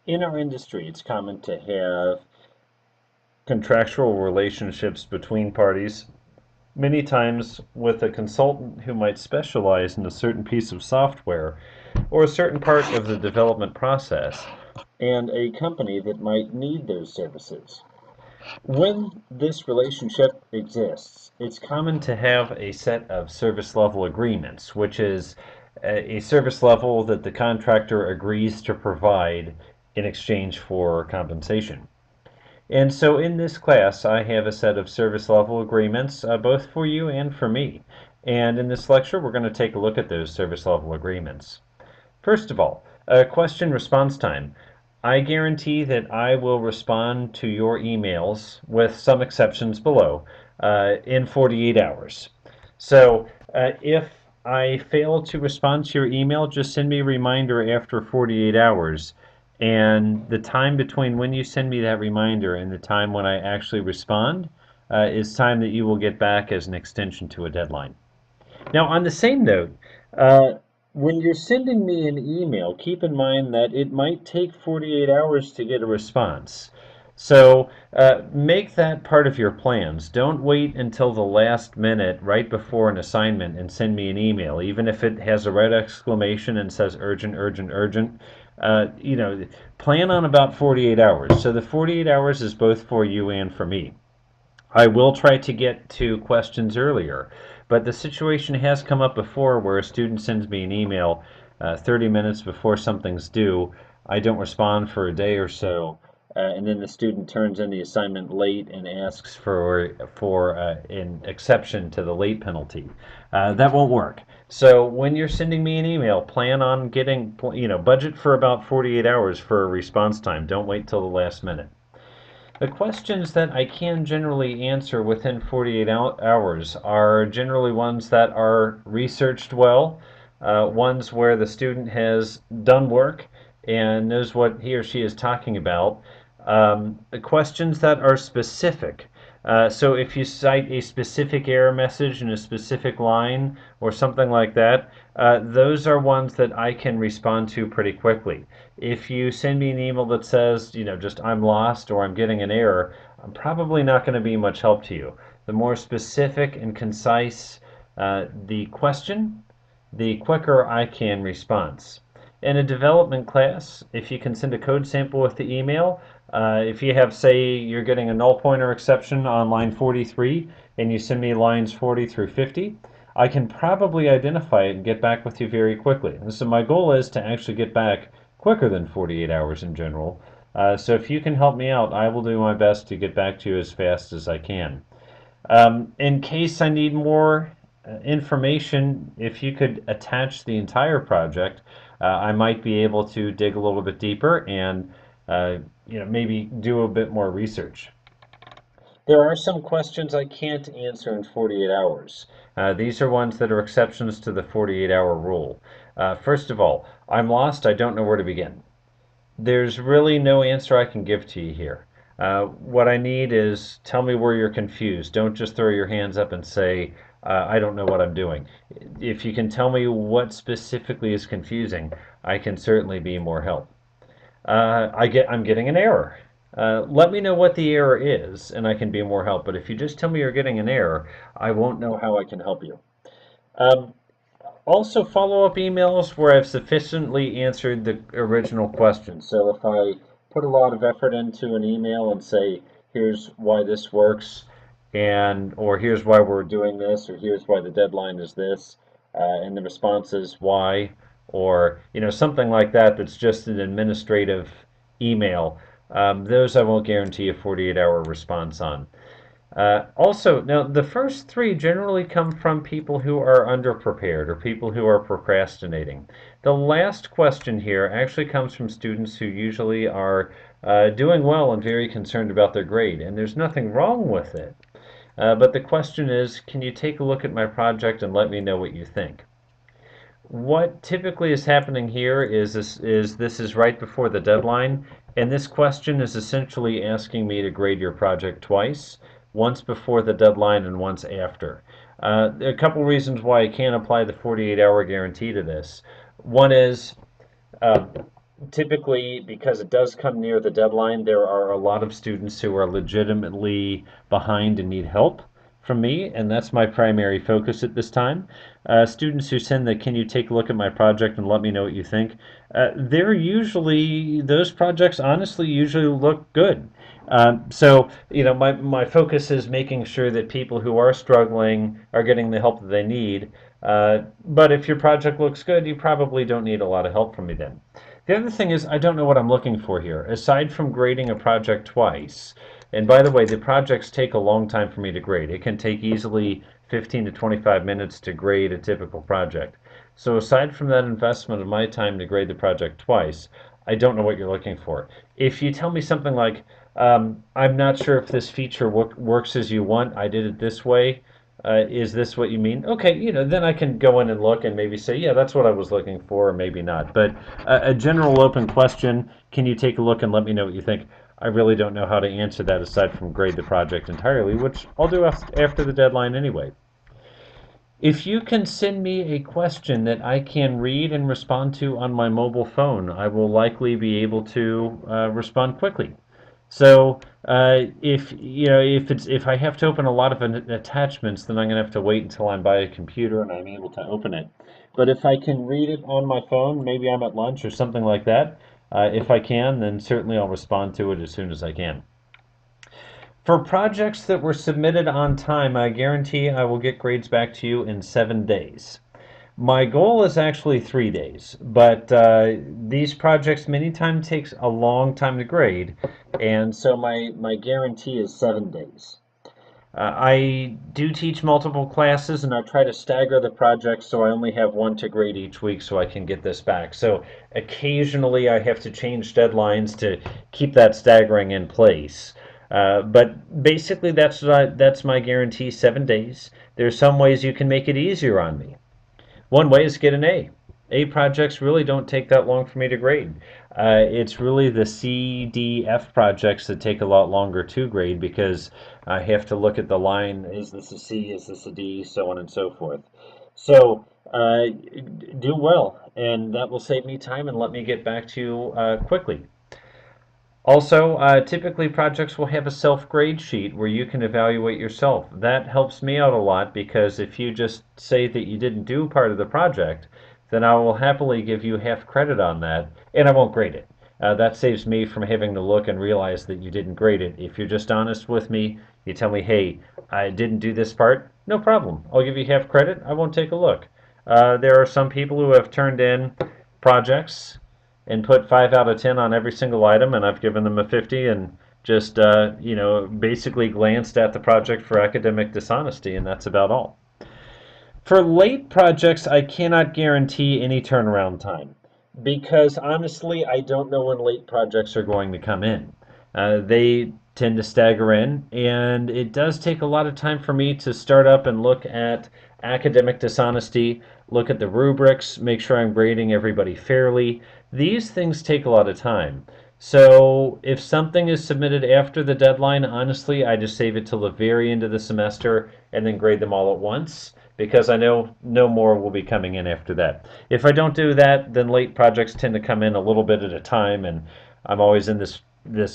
In our industry, it's common to have contractual relationships between parties, many times with a consultant who might specialize in a certain piece of software or a certain part of the development process, and a company that might need those services. When this relationship exists, it's common to have a set of service level agreements, which is a service level that the contractor agrees to provide in exchange for compensation. And so in this class, I have a set of service level agreements, both for you and for me. And in this lecture, we're going to take a look at those service level agreements. First of all, question response time. I guarantee that I will respond to your emails, with some exceptions below, in 48 hours. So if I fail to respond to your email, just send me a reminder after 48 hours. And the time between when you send me that reminder and the time when I actually respond is time that you will get back as an extension to a deadline. Now, on the same note, uh, when you're sending me an email, keep in mind that it might take 48 hours to get a response. So make that part of your plans. Don't wait until the last minute right before an assignment and send me an email, even if it has a red exclamation and says urgent, urgent, urgent. You know, plan on about 48 hours. So the 48 hours is both for you and for me. I will try to get to questions earlier, but the situation has come up before where a student sends me an email 30 minutes before something's due. I don't respond for a day or so, and then the student turns in the assignment late and asks for an exception to the late penalty. That won't work. So when you're sending me an email, plan on getting, budget for about 48 hours for a response time. Don't wait till the last minute. The questions that I can generally answer within 48 hours are generally ones that are researched well, ones where the student has done work and knows what he or she is talking about, questions that are specific. So if you cite a specific error message in a specific line or something like that, those are ones that I can respond to pretty quickly. If you send me an email that says, just I'm lost or I'm getting an error, I'm probably not going to be much help to you. The more specific and concise the question, the quicker I can respond. In a development class, if you can send a code sample with the email, if you have, say, you're getting a null pointer exception on line 43 and you send me lines 40 through 50, I can probably identify it and get back with you very quickly. And so my goal is to actually get back quicker than 48 hours in general. So if you can help me out, I will do my best to get back to you as fast as I can. In case I need more information, if you could attach the entire project, I might be able to dig a little bit deeper and maybe do a bit more research. There are some questions I can't answer in 48 hours. These are ones that are exceptions to the 48-hour rule. First of all, I'm lost, I don't know where to begin. There's really no answer I can give to you here. What I need is tell me where you're confused. Don't just throw your hands up and say, I don't know what I'm doing. If you can tell me what specifically is confusing, I can certainly be more help. I'm getting an error. Let me know what the error is, and I can be more help. But if you just tell me you're getting an error, I won't know how I can help you. Um, Also, follow-up emails where I've sufficiently answered the original question. So if I put a lot of effort into an email and say, here's why this works, or here's why we're doing this, or here's why the deadline is this, and the response is why, or something like that that's just an administrative email, those I won't guarantee a 48-hour response on. Also, now the first three generally come from people who are underprepared or people who are procrastinating. The last question here actually comes from students who usually are doing well and very concerned about their grade, and there's nothing wrong with it. But the question is, can you take a look at my project and let me know what you think? What typically is happening here is this is right before the deadline, and this question is essentially asking me to grade your project twice, once before the deadline and once after. There are a couple reasons why I can't apply the 48-hour guarantee to this. One is uh, Typically, because it does come near the deadline, there are a lot of students who are legitimately behind and need help from me, and that's my primary focus at this time. Students who send the "Can you take a look at my project and let me know what you think?" They're usually those projects. Honestly, usually look good. So my focus is making sure that people who are struggling are getting the help that they need. But if your project looks good, you probably don't need a lot of help from me then. The other thing is I don't know what I'm looking for here. Aside from grading a project twice, and by the way, the projects take a long time for me to grade. It can take easily 15 to 25 minutes to grade a typical project. So aside from that investment of my time to grade the project twice, I don't know what you're looking for. If you tell me something like, I'm not sure if this feature works as you want, I did it this way, is this what you mean? Okay, then I can go in and look and maybe say, yeah, that's what I was looking for, or maybe not. But a general open question, can you take a look and let me know what you think? I really don't know how to answer that aside from grade the project entirely, which I'll do after the deadline anyway. If you can send me a question that I can read and respond to on my mobile phone, I will likely be able to respond quickly. So if I have to open a lot of attachments, then I'm gonna have to wait until I'm by a computer and I'm able to open it. But if I can read it on my phone, maybe I'm at lunch or something like that. If I can, then certainly I'll respond to it as soon as I can. For projects that were submitted on time, I guarantee I will get grades back to you in 7 days. My goal is actually 3 days, but these projects many times takes a long time to grade, and so my guarantee is 7 days. I do teach multiple classes, and I try to stagger the projects so I only have one to grade each week so I can get this back. So occasionally I have to change deadlines to keep that staggering in place. But basically, that's my guarantee, 7 days. There's some ways you can make it easier on me. One way is get an A. A projects really don't take that long for me to grade. It's really the C, D, F projects that take a lot longer to grade because I have to look at the line, is this a C, is this a D, so on and so forth. So do well, and that will save me time and let me get back to you quickly. Also, typically projects will have a self-grade sheet where you can evaluate yourself. That helps me out a lot because if you just say that you didn't do part of the project, then I will happily give you half credit on that and I won't grade it. That saves me from having to look and realize that you didn't grade it. If you're just honest with me, you tell me, hey, I didn't do this part, no problem. I'll give you half credit. I won't take a look. There are some people who have turned in projects and put 5 out of 10 on every single item, and I've given them a 50 and just basically glanced at the project for academic dishonesty, and that's about all. For late projects, I cannot guarantee any turnaround time because honestly, I don't know when late projects are going to come in. They tend to stagger in, and it does take a lot of time for me to start up and look at academic dishonesty, look at the rubrics, make sure I'm grading everybody fairly. These things take a lot of time. So if something is submitted after the deadline, honestly, I just save it till the very end of the semester and then grade them all at once because I know no more will be coming in after that. If I don't do that, then late projects tend to come in a little bit at a time, and I'm always in this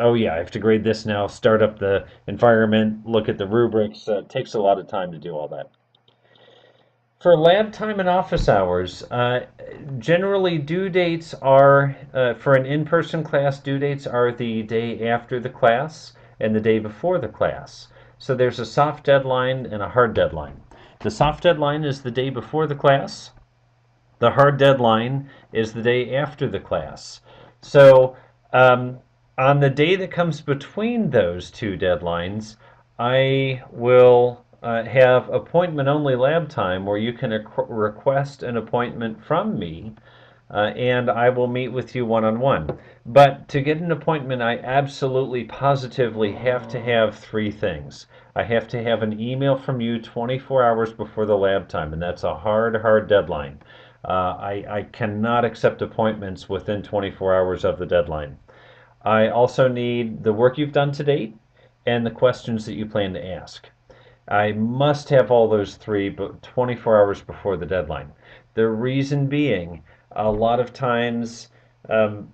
oh yeah, I have to grade this now, start up the environment, look at the rubrics. It takes a lot of time to do all that. For lab time and office hours, generally due dates are, for an in-person class, due dates are the day after the class and the day before the class. So there's a soft deadline and a hard deadline. The soft deadline is the day before the class. The hard deadline is the day after the class. So um, on the day that comes between those two deadlines, I will have appointment only lab time where you can request an appointment from me and I will meet with you one on one. But to get an appointment, I absolutely positively have to have three things. I have to have an email from you 24 hours before the lab time, and that's a hard deadline. I cannot accept appointments within 24 hours of the deadline. I also need the work you've done to date and the questions that you plan to ask. I must have all those three, but 24 hours before the deadline. The reason being, a lot of times, um,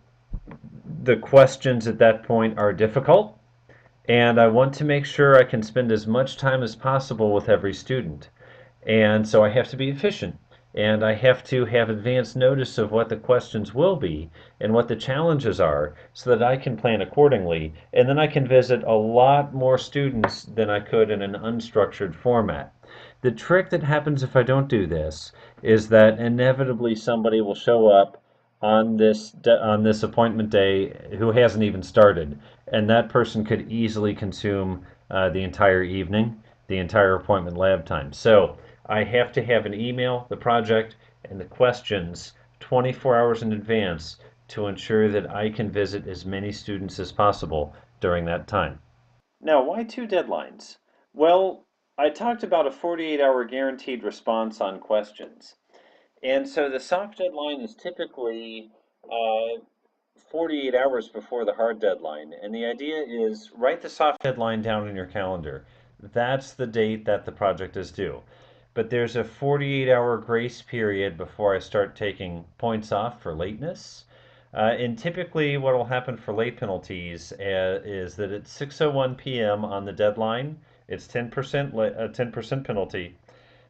The questions at that point are difficult, and I want to make sure I can spend as much time as possible with every student. And so I have to be efficient. And I have to have advance notice of what the questions will be and what the challenges are so that I can plan accordingly. And then I can visit a lot more students than I could in an unstructured format. The trick that happens if I don't do this is that inevitably somebody will show up on this appointment day who hasn't even started, and that person could easily consume the entire evening, the entire appointment lab time. So I have to have an email, the project, and the questions 24 hours in advance to ensure that I can visit as many students as possible during that time. Now, why two deadlines? Well, I talked about a 48-hour guaranteed response on questions. And so the soft deadline is typically 48 hours before the hard deadline. And the idea is write the soft deadline down in your calendar. That's the date that the project is due. But there's a 48-hour grace period before I start taking points off for lateness. And typically, what will happen for late penalties is that at 6:01 p.m. on the deadline, it's 10% penalty.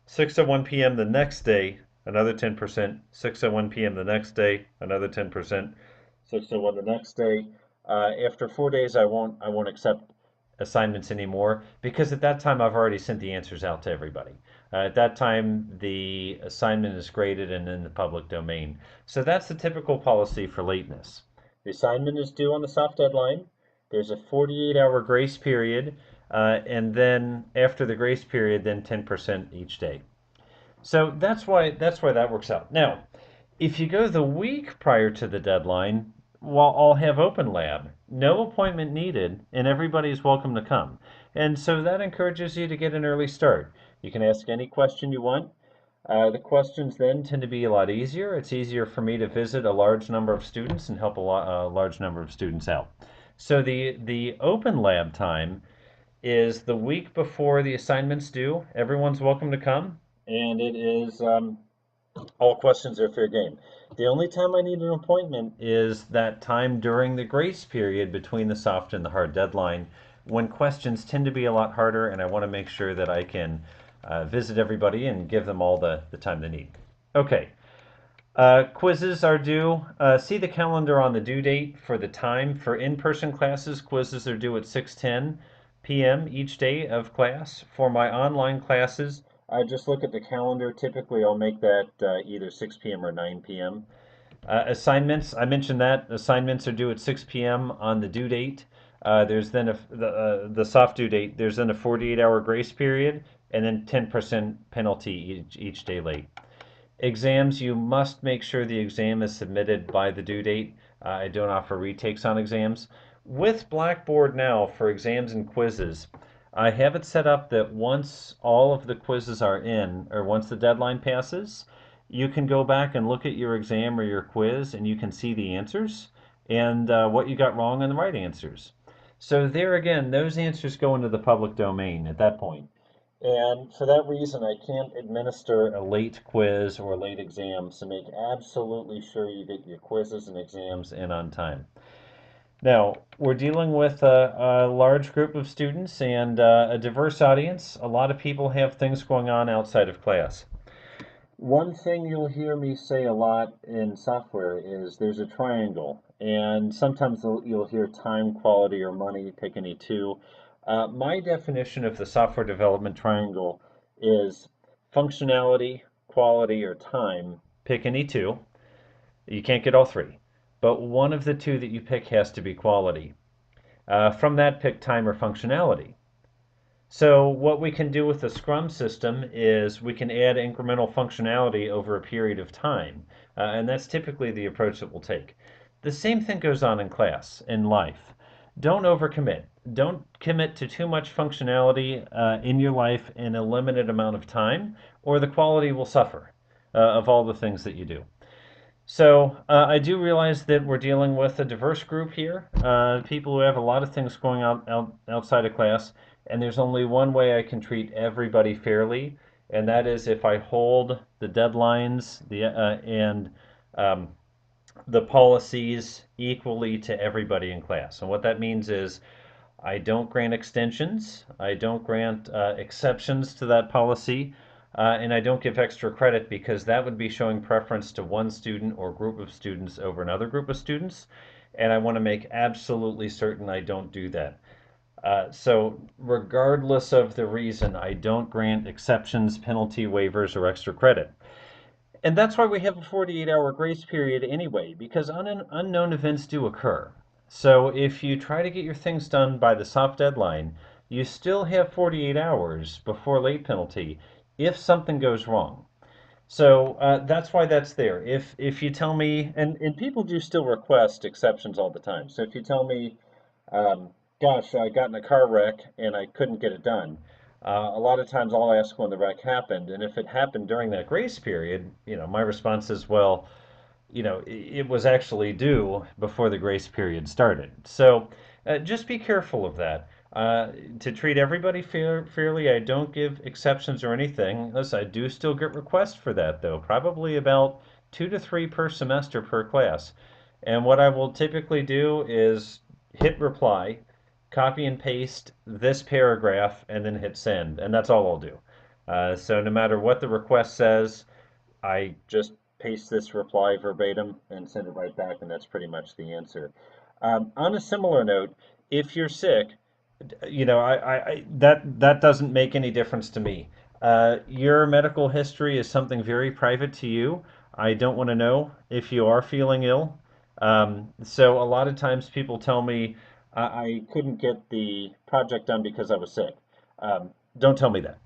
6:01 p.m. the next day, another 10%. 6:01 p.m. the next day, another 10%. 6:01 the next day. After 4 days, I won't accept assignments anymore because at that time I've already sent the answers out to everybody. At that time, the assignment is graded and in the public domain. So that's the typical policy for lateness. The assignment is due on the soft deadline. There's a 48-hour grace period, and then after the grace period, then 10% each day. So that's why that works out. Now, if you go the week prior to the deadline, well, I'll have open lab, no appointment needed, and everybody's welcome to come. And so that encourages you to get an early start. You can ask any question you want. The questions then tend to be a lot easier. It's easier for me to visit a large number of students and help a large number of students out. So the open lab time is the week before the assignments due. Everyone's welcome to come, and it is all questions are fair game. The only time I need an appointment is that time during the grace period between the soft and the hard deadline, when questions tend to be a lot harder, and I want to make sure that I can visit everybody and give them all the time they need. Okay, quizzes are due. See the calendar on the due date for the time. For in-person classes, quizzes are due at 6:10 p.m. each day of class. For my online classes, I just look at the calendar. Typically, I'll make that either 6 p.m. or 9 p.m. Assignments, I mentioned that assignments are due at 6 p.m. on the due date. There's then the soft due date. There's then a 48-hour grace period, and then 10% penalty each day late. Exams, you must make sure the exam is submitted by the due date. I don't offer retakes on exams. With Blackboard now for exams and quizzes, I have it set up that once all of the quizzes are in, or once the deadline passes, you can go back and look at your exam or your quiz and you can see the answers and what you got wrong and the right answers. So there again, those answers go into the public domain at that point. And for that reason, I can't administer a late quiz or a late exam, so make absolutely sure you get your quizzes and exams in on time. Now, we're dealing with a large group of students and a diverse audience. A lot of people have things going on outside of class. One thing you'll hear me say a lot in software is there's a triangle, and sometimes you'll hear time, quality, or money, pick any two. My definition of the software development triangle is functionality, quality, or time, pick any two. You can't get all three, but one of the two that you pick has to be quality. From that, pick time or functionality. So what we can do with the Scrum system is we can add incremental functionality over a period of time, and that's typically the approach that we'll take. The same thing goes on in class, in life. Don't overcommit. Don't commit to too much functionality in your life in a limited amount of time, or the quality will suffer of all the things that you do. So I do realize that we're dealing with a diverse group here, people who have a lot of things going on outside of class, and there's only one way I can treat everybody fairly, and that is if I hold the deadlines and the policies equally to everybody in class. And what that means is I don't grant extensions, I don't grant exceptions to that policy, and I don't give extra credit because that would be showing preference to one student or group of students over another group of students. And I want to make absolutely certain I don't do that. So, regardless of the reason, I don't grant exceptions, penalty waivers, or extra credit. And that's why we have a 48-hour grace period anyway, because unknown events do occur. So if you try to get your things done by the soft deadline, you still have 48 hours before late penalty if something goes wrong. So that's why that's there. If you tell me, and people do still request exceptions all the time. So if you tell me, um, gosh, I got in a car wreck and I couldn't get it done. A lot of times I'll ask when the wreck happened, and if it happened during that grace period, my response is, well, it was actually due before the grace period started. So just be careful of that. To treat everybody fairly, I don't give exceptions or anything. Listen, I do still get requests for that, though, probably about 2 to 3 per semester per class. And what I will typically do is hit reply, copy and paste this paragraph, and then hit send. And that's all I'll do. So no matter what the request says, I just paste this reply verbatim and send it right back, and that's pretty much the answer. On a similar note, if you're sick, that doesn't make any difference to me. Your medical history is something very private to you. I don't want to know if you are feeling ill. So a lot of times people tell me I couldn't get the project done because I was sick. Don't tell me that.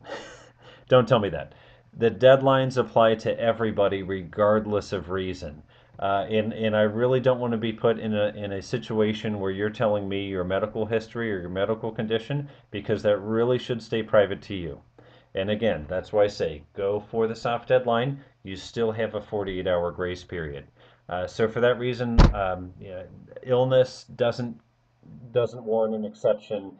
Don't tell me that. The deadlines apply to everybody regardless of reason. And I really don't want to be put in a situation where you're telling me your medical history or your medical condition because that really should stay private to you. And again, that's why I say go for the soft deadline. You still have a 48-hour grace period. So for that reason, yeah, illness doesn't warrant an exception.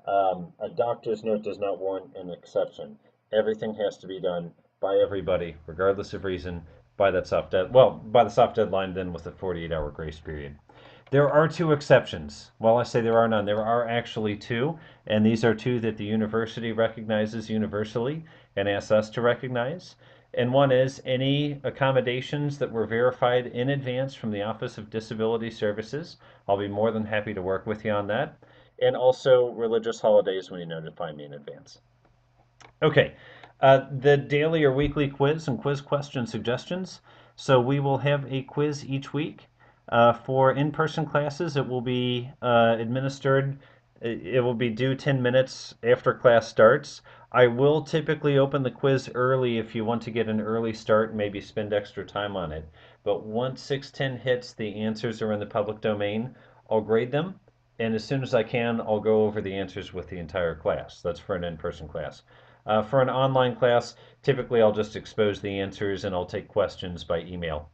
A doctor's note does not warrant an exception. Everything has to be done by everybody, regardless of reason, by by the soft deadline, then with the 48-hour grace period. There are two exceptions. Well, I say there are none. There are actually two, and these are two that the university recognizes universally and asks us to recognize. And one is any accommodations that were verified in advance from the Office of Disability Services. I'll be more than happy to work with you on that. And also religious holidays when you notify me in advance. Okay, the daily or weekly quiz and quiz question suggestions. So we will have a quiz each week. For in-person classes, it will be administered. It will be due 10 minutes after class starts. I will typically open the quiz early if you want to get an early start and maybe spend extra time on it. But once 6:10 hits, the answers are in the public domain. I'll grade them, and as soon as I can, I'll go over the answers with the entire class. That's for an in-person class. For an online class, typically I'll just expose the answers and I'll take questions by email.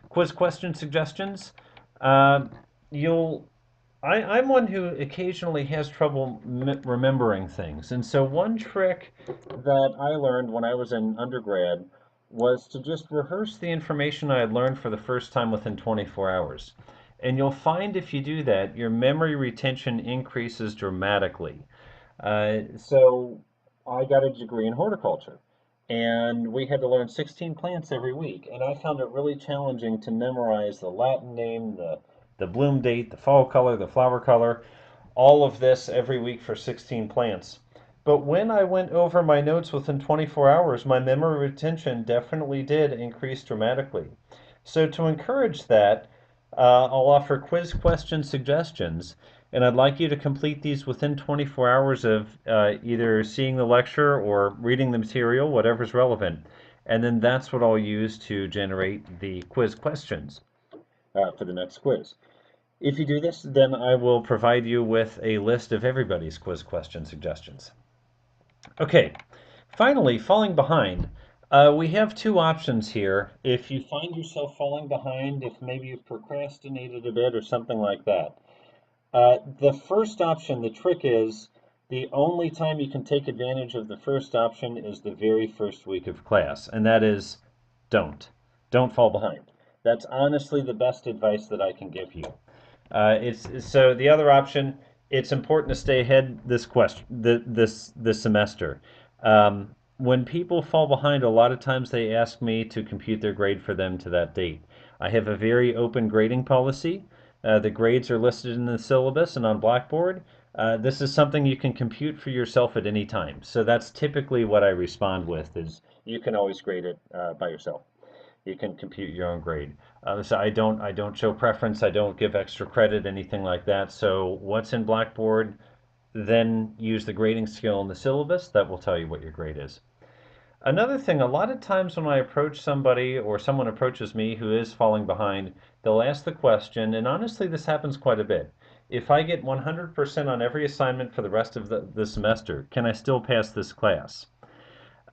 Quiz question suggestions. Uh, you'll I'm one who occasionally has trouble remembering things. And so one trick that I learned when I was in undergrad was to just rehearse the information I had learned for the first time within 24 hours. And you'll find if you do that, your memory retention increases dramatically. So I got a degree in horticulture, and we had to learn 16 plants every week. And I found it really challenging to memorize the Latin name, the bloom date, the fall color, the flower color, all of this every week for 16 plants. But when I went over my notes within 24 hours, my memory retention definitely did increase dramatically. So to encourage that, I'll offer quiz question suggestions, and I'd like you to complete these within 24 hours of either seeing the lecture or reading the material, whatever's relevant. And then that's what I'll use to generate the quiz questions for the next quiz. If you do this, then I will provide you with a list of everybody's quiz question suggestions. Okay, finally, falling behind. We have two options here. If you find yourself falling behind, if maybe you've procrastinated a bit or something like that. The first option, the trick is the only time you can take advantage of the first option is the very first week of class, and that is don't. Don't fall behind. That's honestly the best advice that I can give you. It's so the other option. It's important to stay ahead this semester. When people fall behind, a lot of times they ask me to compute their grade for them to that date. I have a very open grading policy. The grades are listed in the syllabus and on Blackboard. This is something you can compute for yourself at any time. So that's typically what I respond with is you can always grade it by yourself. You can compute your own grade. So I don't show preference. I don't give extra credit, anything like that. So what's in Blackboard, then use the grading scale in the syllabus. That will tell you what your grade is. Another thing, a lot of times when I approach somebody or someone approaches me who is falling behind, they'll ask the question, and honestly, this happens quite a bit. If I get 100% on every assignment for the rest of the semester, can I still pass this class?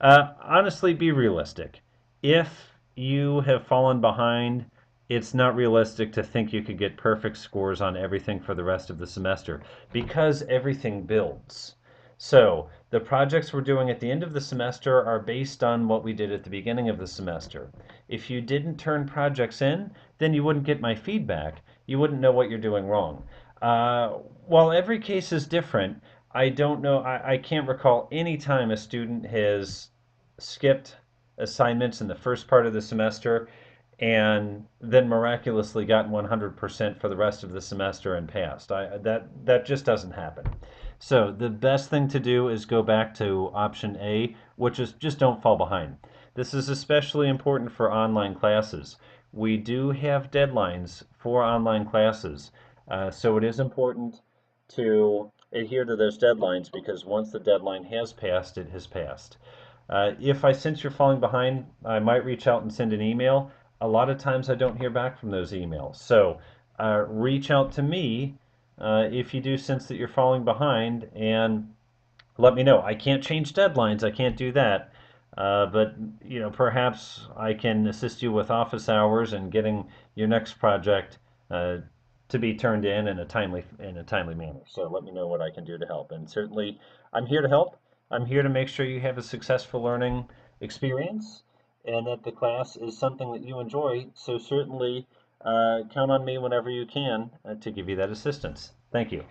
Honestly, be realistic. If you have fallen behind, it's not realistic to think you could get perfect scores on everything for the rest of the semester because everything builds. So, the projects we're doing at the end of the semester are based on what we did at the beginning of the semester. If you didn't turn projects in, then you wouldn't get my feedback. You wouldn't know what you're doing wrong. While every case is different, I don't know, I can't recall any time a student has skipped assignments in the first part of the semester and then miraculously gotten 100% for the rest of the semester and passed. That just doesn't happen. So the best thing to do is go back to option A, which is just don't fall behind. This is especially important for online classes. We do have deadlines for online classes, so it is important to adhere to those deadlines because once the deadline has passed, it has passed. If I sense you're falling behind, I might reach out and send an email. A lot of times I don't hear back from those emails. So reach out to me if you do sense that you're falling behind and let me know. I can't change deadlines, I can't do that. But perhaps I can assist you with office hours and getting your next project uh, to be turned in a timely manner. So let me know what I can do to help. And certainly, I'm here to help. I'm here to make sure you have a successful learning experience and that the class is something that you enjoy. So certainly, count on me whenever you can to give you that assistance. Thank you.